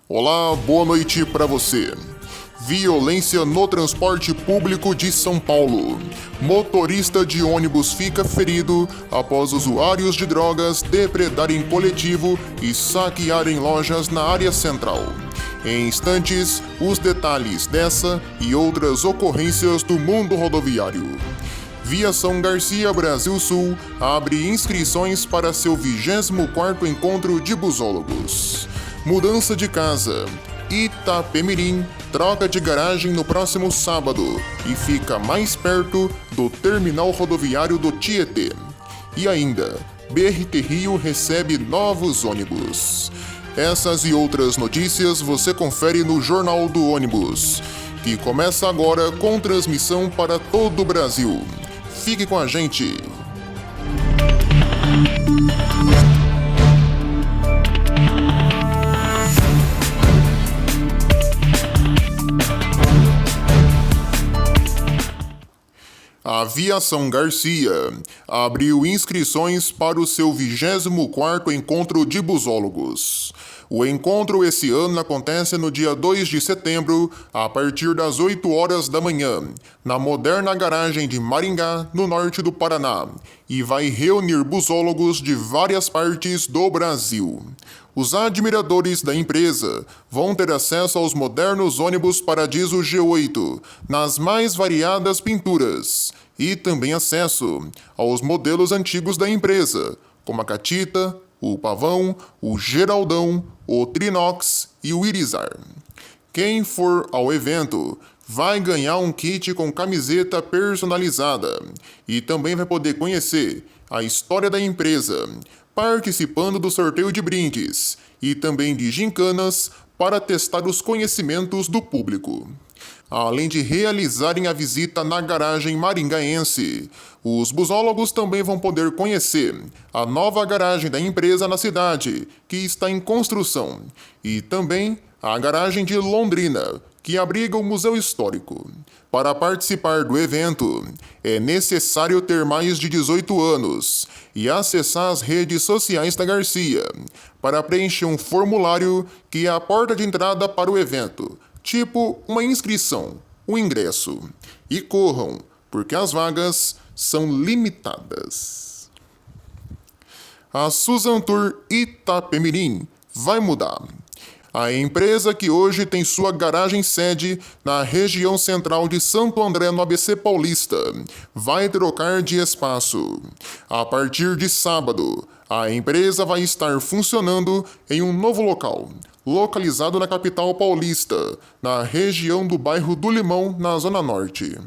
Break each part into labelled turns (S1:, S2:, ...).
S1: Olá, boa noite para você. Violência no transporte público de São Paulo. Motorista de ônibus fica ferido após usuários de drogas depredarem coletivo e saquearem lojas na área central. Em instantes, os detalhes dessa e outras ocorrências do mundo rodoviário. Viação Garcia Brasil Sul abre inscrições para seu 24º encontro de busólogos. Mudança de casa. Itapemirim troca de garagem no próximo sábado e fica mais perto do terminal rodoviário do Tietê. E ainda, BRT Rio recebe novos ônibus. Essas e outras notícias você confere no Jornal do Ônibus, que começa agora com transmissão para todo o Brasil. Fique com a gente! A Viação Garcia abriu inscrições para o seu 24º encontro de busólogos. O encontro esse ano acontece no dia 2 de setembro, a partir das 8 horas da manhã, na moderna garagem de Maringá, no norte do Paraná, e vai reunir busólogos de várias partes do Brasil. Os admiradores da empresa vão ter acesso aos modernos ônibus Paradiso G8, nas mais variadas pinturas, e também acesso aos modelos antigos da empresa, como a Catita, o Pavão, o Geraldão, o Trinox e o Irizar. Quem for ao evento vai ganhar um kit com camiseta personalizada e também vai poder conhecer a história da empresa, participando do sorteio de brindes e também de gincanas para testar os conhecimentos do público. Além de realizarem a visita na garagem maringaense, os busólogos também vão poder conhecer a nova garagem da empresa na cidade, que está em construção, e também a garagem de Londrina, que abriga o Museu Histórico. Para participar do evento, é necessário ter mais de 18 anos e acessar as redes sociais da Garcia para preencher um formulário que é a porta de entrada para o evento, tipo uma inscrição, um ingresso. E corram, porque as vagas são limitadas. A Suzantur Itapemirim vai mudar. A empresa, que hoje tem sua garagem sede na região central de Santo André, no ABC Paulista, vai trocar de espaço. A partir de sábado, a empresa vai estar funcionando em um novo local, localizado na capital paulista, na região do bairro do Limão, na Zona Norte.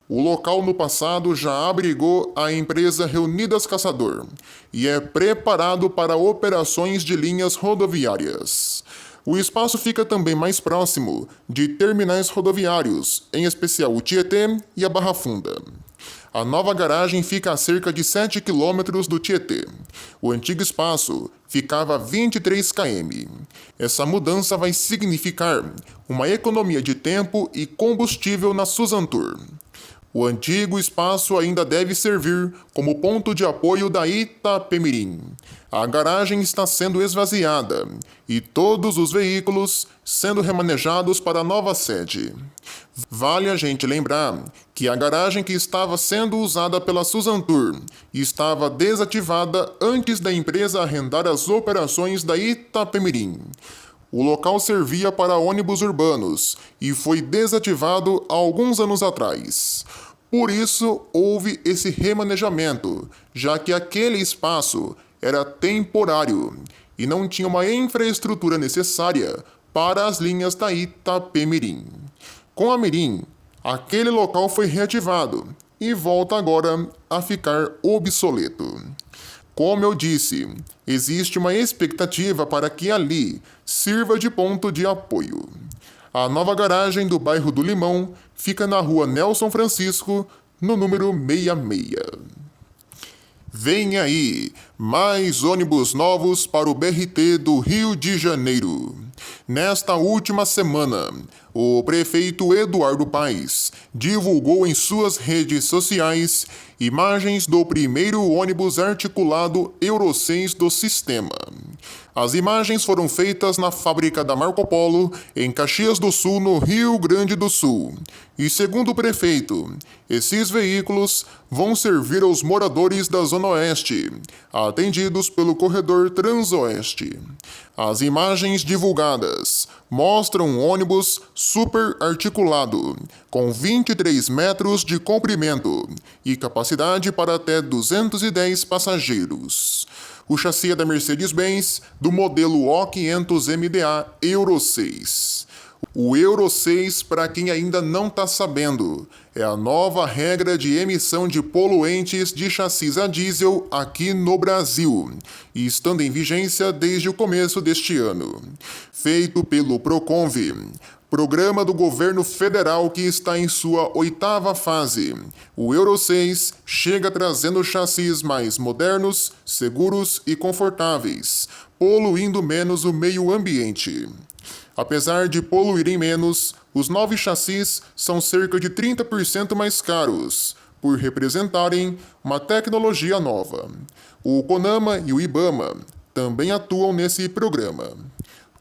S1: O local no passado já abrigou a empresa Reunidas Caçador e é preparado para operações de linhas rodoviárias. O espaço fica também mais próximo de terminais rodoviários, em especial o Tietê e a Barra Funda. A nova garagem fica a cerca de 7 quilômetros do Tietê. O antigo espaço ficava a 23 km. Essa mudança vai significar uma economia de tempo e combustível na Suzantur. O antigo espaço ainda deve servir como ponto de apoio da Itapemirim. A garagem está sendo esvaziada e todos os veículos sendo remanejados para a nova sede. Vale a gente lembrar que a garagem que estava sendo usada pela Suzantur estava desativada antes da empresa arrendar as operações da Itapemirim. O local servia para ônibus urbanos e foi desativado há alguns anos atrás. Por isso, houve esse remanejamento, já que aquele espaço era temporário e não tinha uma infraestrutura necessária para as linhas da Itapemirim. Com a Mirim, aquele local foi reativado e volta agora a ficar obsoleto. Como eu disse, existe uma expectativa para que ali sirva de ponto de apoio. A nova garagem do bairro do Limão fica na rua Nelson Francisco, no número 66. Vem aí, mais ônibus novos para o BRT do Rio de Janeiro. Nesta última semana, o prefeito Eduardo Paes divulgou em suas redes sociais imagens do primeiro ônibus articulado Euro 6 do sistema. As imagens foram feitas na fábrica da Marco Polo, em Caxias do Sul, no Rio Grande do Sul. E segundo o prefeito, esses veículos vão servir aos moradores da Zona Oeste, atendidos pelo corredor Transoeste. As imagens divulgadas mostram um ônibus super articulado, com 23 metros de comprimento e capacidade para até 210 passageiros. O chassi é da Mercedes-Benz, do modelo O500 MDA Euro 6. O Euro 6, para quem ainda não está sabendo, é a nova regra de emissão de poluentes de chassis a diesel aqui no Brasil, e estando em vigência desde o começo deste ano. Feito pelo Proconv, programa do governo federal que está em sua 8ª fase. O Euro 6 chega trazendo chassis mais modernos, seguros e confortáveis, poluindo menos o meio ambiente. Apesar de poluírem menos, os novos chassis são cerca de 30% mais caros, por representarem uma tecnologia nova. O CONAMA e o IBAMA também atuam nesse programa.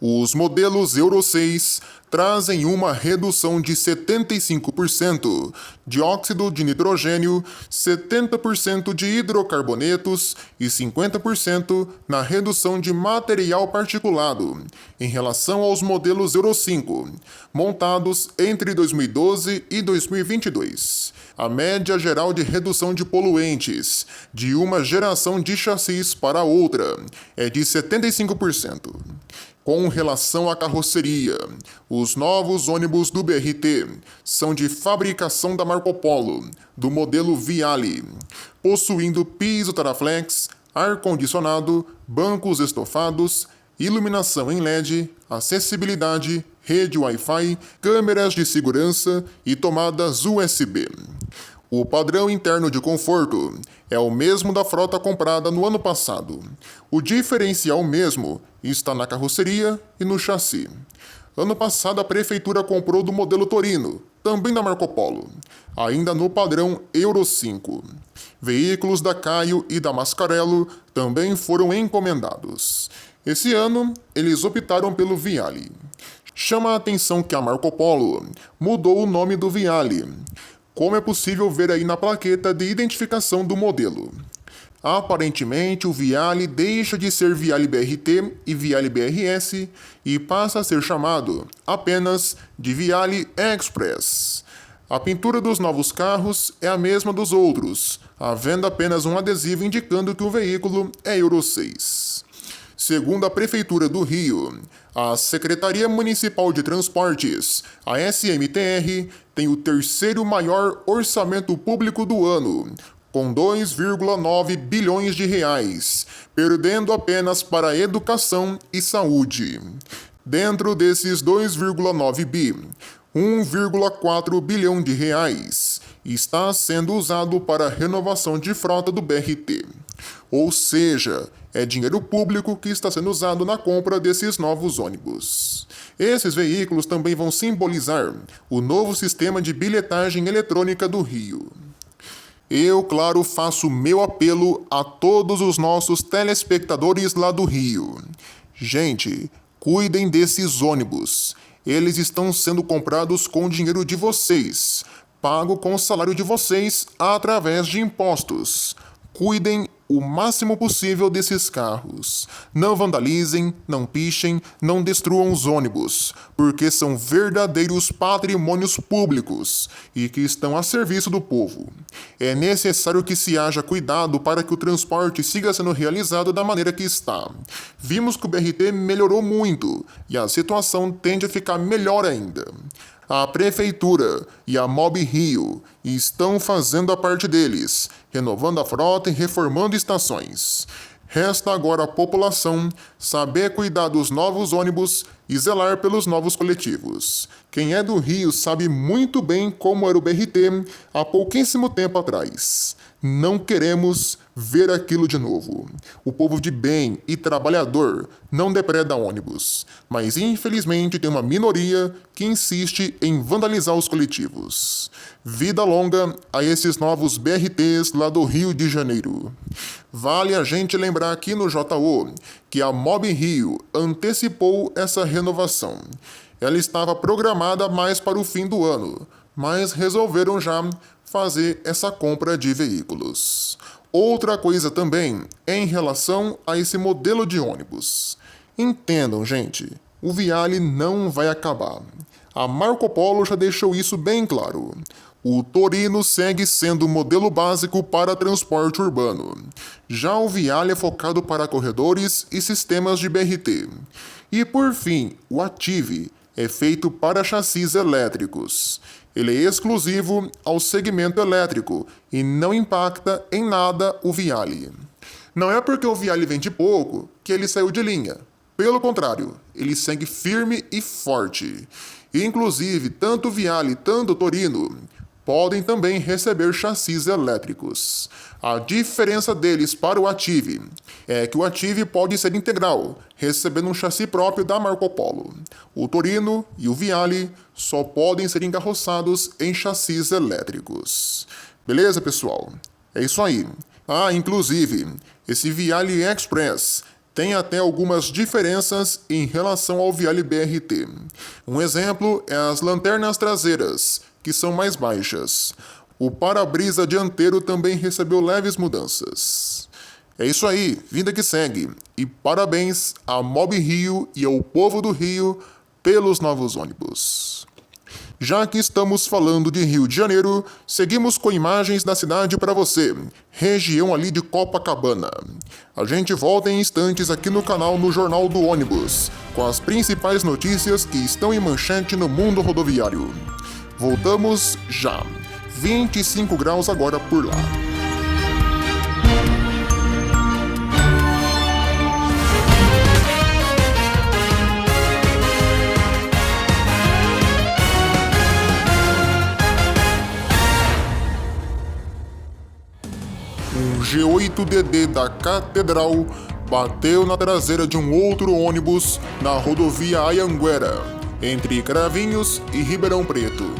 S1: Os modelos Euro 6 trazem uma redução de 75% de óxido de nitrogênio, 70% de hidrocarbonetos e 50% na redução de material particulado, em relação aos modelos Euro 5, montados entre 2012 e 2022. A média geral de redução de poluentes de uma geração de chassis para outra é de 75%. Com relação à carroceria, os novos ônibus do BRT são de fabricação da Marco Polo, do modelo Viale, possuindo piso Taraflex, ar-condicionado, bancos estofados, iluminação em LED, acessibilidade, rede Wi-Fi, câmeras de segurança e tomadas USB. O padrão interno de conforto é o mesmo da frota comprada no ano passado. O diferencial mesmo está na carroceria e no chassi. Ano passado a prefeitura comprou do modelo Torino, também da Marco Polo, ainda no padrão Euro 5. Veículos da Caio e da Mascarello também foram encomendados. Esse ano, eles optaram pelo Viale. Chama a atenção que a Marco Polo mudou o nome do Viale, como é possível ver aí na plaqueta de identificação do modelo. Aparentemente, o Viale deixa de ser Viale BRT e Viale BRS e passa a ser chamado apenas de Viale Express. A pintura dos novos carros é a mesma dos outros, havendo apenas um adesivo indicando que o veículo é Euro 6. Segundo a Prefeitura do Rio, a Secretaria Municipal de Transportes, a SMTR, tem o terceiro maior orçamento público do ano, com 2,9 bilhões de reais, perdendo apenas para a educação e saúde. Dentro desses 2,9 bi, 1,4 bilhão de reais está sendo usado para a renovação de frota do BRT. Ou seja, é dinheiro público que está sendo usado na compra desses novos ônibus. Esses veículos também vão simbolizar o novo sistema de bilhetagem eletrônica do Rio. Eu, claro, faço meu apelo a todos os nossos telespectadores lá do Rio. Gente, cuidem desses ônibus. Eles estão sendo comprados com o dinheiro de vocês, pago com o salário de vocês através de impostos. Cuidem o máximo possível desses carros. Não vandalizem, não pichem, não destruam os ônibus, porque são verdadeiros patrimônios públicos e que estão a serviço do povo. É necessário que se haja cuidado para que o transporte siga sendo realizado da maneira que está. Vimos que o BRT melhorou muito e a situação tende a ficar melhor ainda. A Prefeitura e a Mob Rio estão fazendo a parte deles, renovando a frota e reformando estações. Resta agora à população saber cuidar dos novos ônibus e zelar pelos novos coletivos. Quem é do Rio sabe muito bem como era o BRT há pouquíssimo tempo atrás. Não queremos ver aquilo de novo. O povo de bem e trabalhador não depreda ônibus, mas infelizmente tem uma minoria que insiste em vandalizar os coletivos. Vida longa a esses novos BRTs lá do Rio de Janeiro. Vale a gente lembrar aqui no JO que a Mob Rio antecipou essa renovação. Ela estava programada mais para o fim do ano, mas resolveram já fazer essa compra de veículos. Outra coisa também é em relação a esse modelo de ônibus. Entendam, gente, o Viale não vai acabar. A Marco Polo já deixou isso bem claro. O Torino segue sendo o modelo básico para transporte urbano. Já o Viale é focado para corredores e sistemas de BRT. E por fim, o Attive é feito para chassis elétricos. Ele é exclusivo ao segmento elétrico e não impacta em nada o Viale. Não é porque o Viale vende pouco que ele saiu de linha. Pelo contrário, ele segue firme e forte. Inclusive, tanto o Viale quanto o Torino podem também receber chassis elétricos. A diferença deles para o Attive é que o Attive pode ser integral, recebendo um chassi próprio da Marco Polo. O Torino e o Viale só podem ser encarroçados em chassis elétricos. Beleza, pessoal? É isso aí. Inclusive, esse Viale Express tem até algumas diferenças em relação ao Viale BRT. Um exemplo é as lanternas traseiras, que são mais baixas. O para-brisa dianteiro também recebeu leves mudanças. É isso aí, vida que segue. E parabéns à Mob Rio e ao povo do Rio pelos novos ônibus. Já que estamos falando de Rio de Janeiro, seguimos com imagens da cidade para você, região ali de Copacabana. A gente volta em instantes aqui no canal no Jornal do Ônibus, com as principais notícias que estão em manchete no mundo rodoviário. Voltamos já. 25 graus agora por lá. Um G8DD da Catedral bateu na traseira de um outro ônibus na rodovia Anhanguera, entre Cravinhos e Ribeirão Preto.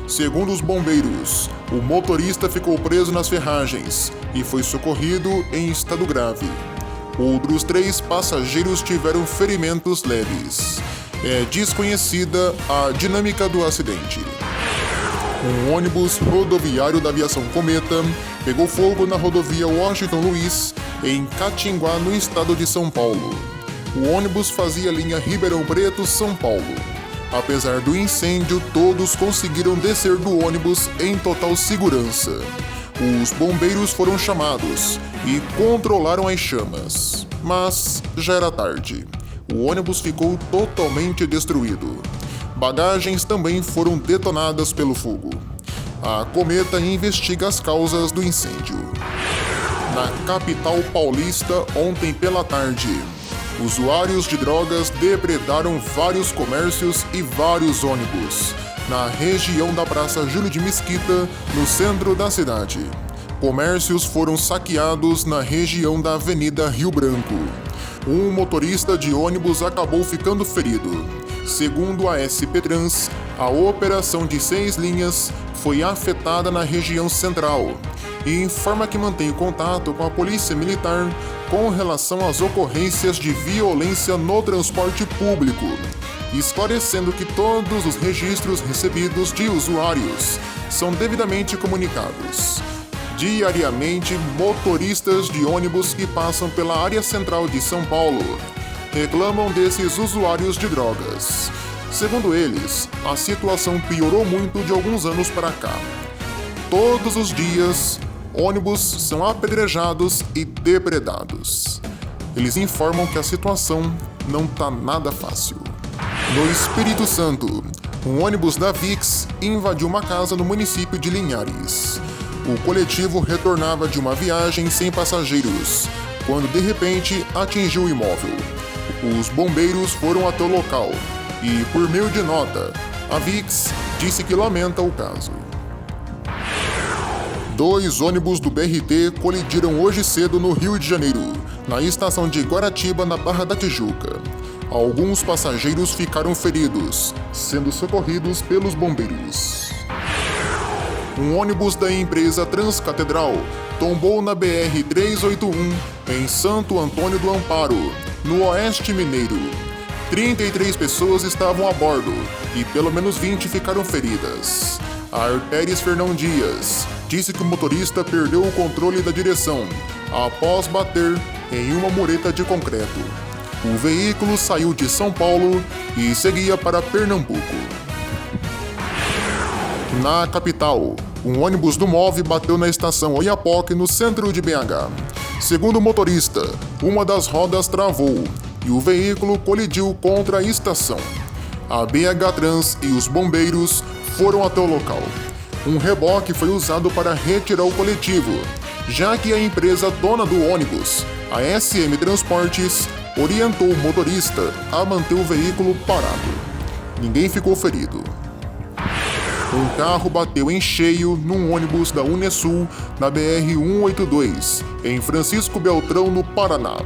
S1: Segundo os bombeiros, o motorista ficou preso nas ferragens e foi socorrido em estado grave. Outros 3 passageiros tiveram ferimentos leves. É desconhecida a dinâmica do acidente. Um ônibus rodoviário da aviação Cometa pegou fogo na rodovia Washington Luiz, em Catinguá, no estado de São Paulo. O ônibus fazia linha Ribeirão Preto-São Paulo. Apesar do incêndio, todos conseguiram descer do ônibus em total segurança. Os bombeiros foram chamados e controlaram as chamas, mas já era tarde. O ônibus ficou totalmente destruído. Bagagens também foram detonadas pelo fogo. A Cometa investiga as causas do incêndio. Na capital paulista, ontem pela tarde, usuários de drogas depredaram vários comércios e vários ônibus na região da Praça Júlio de Mesquita, no centro da cidade. Comércios foram saqueados na região da Avenida Rio Branco. Um motorista de ônibus acabou ficando ferido. Segundo a SP Trans, a operação de 6 linhas foi afetada na região central e informa que mantém contato com a Polícia Militar com relação às ocorrências de violência no transporte público, esclarecendo que todos os registros recebidos de usuários são devidamente comunicados. Diariamente, motoristas de ônibus que passam pela área central de São Paulo reclamam desses usuários de drogas. Segundo eles, a situação piorou muito de alguns anos para cá. Todos os dias, ônibus são apedrejados e depredados. Eles informam que a situação não tá nada fácil. No Espírito Santo, um ônibus da VIX invadiu uma casa no município de Linhares. O coletivo retornava de uma viagem sem passageiros, quando de repente atingiu o imóvel. Os bombeiros foram até o local e, por meio de nota, a VIX disse que lamenta o caso. 2 ônibus do BRT colidiram hoje cedo no Rio de Janeiro, na estação de Guaratiba, na Barra da Tijuca. Alguns passageiros ficaram feridos, sendo socorridos pelos bombeiros. um ônibus da empresa Transcatedral tombou na BR-381 em Santo Antônio do Amparo, no Oeste Mineiro. 33 pessoas estavam a bordo e pelo menos 20 ficaram feridas. A Artéries Fernão Dias disse que o motorista perdeu o controle da direção após bater em uma mureta de concreto. O veículo saiu de São Paulo e seguia para Pernambuco. Na capital, um ônibus do MOVE bateu na estação Oiapoque, no centro de BH. Segundo o motorista, uma das rodas travou e o veículo colidiu contra a estação. A BH Trans e os bombeiros foram até o local. Um reboque foi usado para retirar o coletivo, já que a empresa dona do ônibus, a SM Transportes, orientou o motorista a manter o veículo parado. Ninguém ficou ferido. Um carro bateu em cheio num ônibus da Unesul na BR-182, em Francisco Beltrão, no Paraná.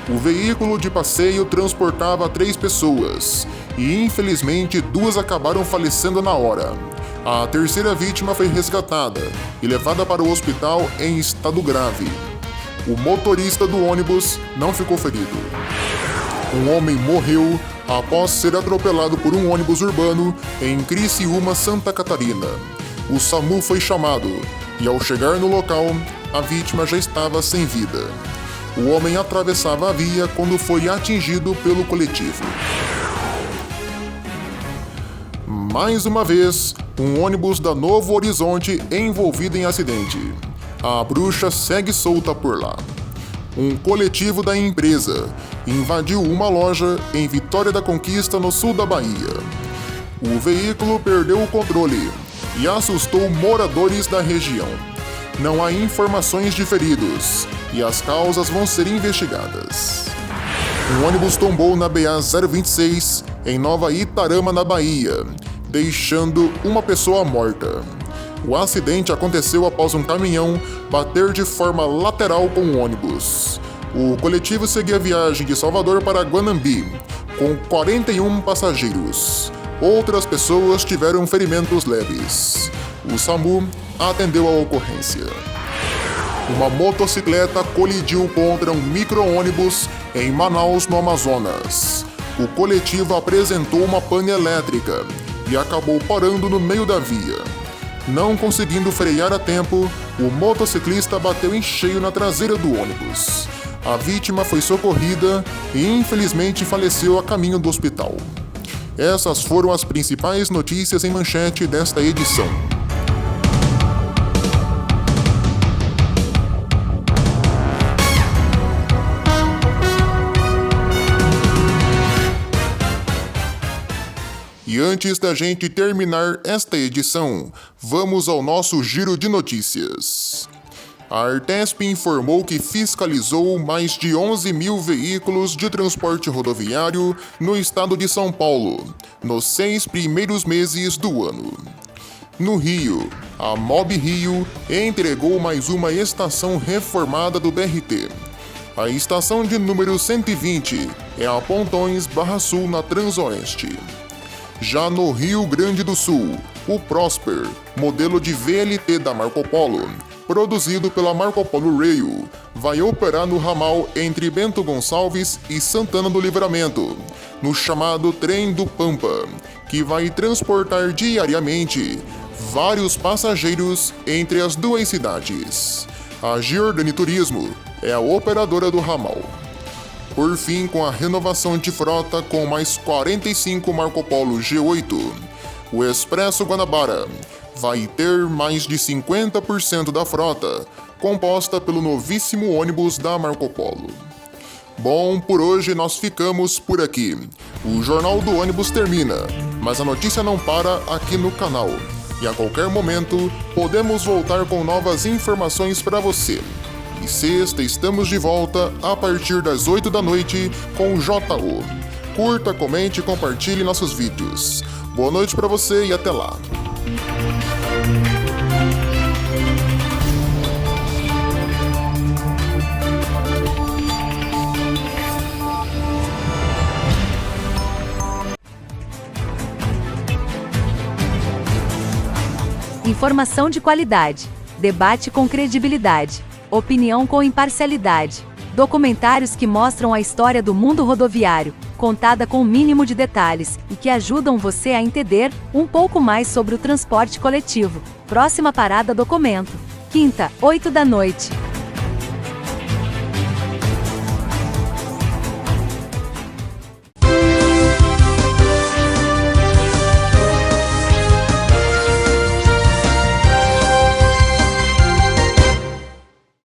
S1: O veículo de passeio transportava 3 pessoas e, infelizmente, 2 acabaram falecendo na hora. A terceira vítima foi resgatada e levada para o hospital em estado grave. O motorista do ônibus não ficou ferido. Um homem morreu após ser atropelado por um ônibus urbano em Criciúma, Santa Catarina. O SAMU foi chamado e, ao chegar no local, a vítima já estava sem vida. O homem atravessava a via quando foi atingido pelo coletivo. Mais uma vez, um ônibus da Novo Horizonte envolvido em acidente. A bruxa segue solta por lá. Um coletivo da empresa invadiu uma loja em Vitória da Conquista, no sul da Bahia. O veículo perdeu o controle e assustou moradores da região. Não há informações de feridos e as causas vão ser investigadas. Um ônibus tombou na BA-026 em Nova Itarama, na Bahia, deixando uma pessoa morta. O acidente aconteceu após um caminhão bater de forma lateral com o ônibus. O coletivo seguia a viagem de Salvador para Guanambi, com 41 passageiros. Outras pessoas tiveram ferimentos leves. O SAMU atendeu a ocorrência. Uma motocicleta colidiu contra um micro-ônibus em Manaus, no Amazonas. O coletivo apresentou uma pane elétrica e acabou parando no meio da via. Não conseguindo frear a tempo, o motociclista bateu em cheio na traseira do ônibus. A vítima foi socorrida e infelizmente faleceu a caminho do hospital. Essas foram as principais notícias em manchete desta edição. E antes da gente terminar esta edição, vamos ao nosso giro de notícias. A Artesp informou que fiscalizou mais de 11 mil veículos de transporte rodoviário no estado de São Paulo, nos 6 primeiros meses do ano. No Rio, a Mob Rio entregou mais uma estação reformada do BRT. A estação de número 120 é a Pontões Barra Sul, na Transoeste. Já no Rio Grande do Sul, o Prosper, modelo de VLT da Marco Polo, produzido pela Marco Polo Rail, vai operar no ramal entre Bento Gonçalves e Santana do Livramento, no chamado Trem do Pampa, que vai transportar diariamente vários passageiros entre as duas cidades. A Giordani Turismo é a operadora do ramal. Por fim, com a renovação de frota com mais 45 Marco Polo G8, o Expresso Guanabara vai ter mais de 50% da frota composta pelo novíssimo ônibus da Marco Polo. Bom, por hoje nós ficamos por aqui. O Jornal do Ônibus termina, mas a notícia não para aqui no canal. E a qualquer momento podemos voltar com novas informações para você. E sexta estamos de volta a partir das 8 da noite com o JU. Curta, comente e compartilhe nossos vídeos. Boa noite para você e até lá.
S2: Informação de qualidade. Debate com credibilidade. Opinião com imparcialidade. Documentários que mostram a história do mundo rodoviário, contada com o mínimo de detalhes, e que ajudam você a entender um pouco mais sobre o transporte coletivo. Próxima parada Documento. Quinta, 8 da noite.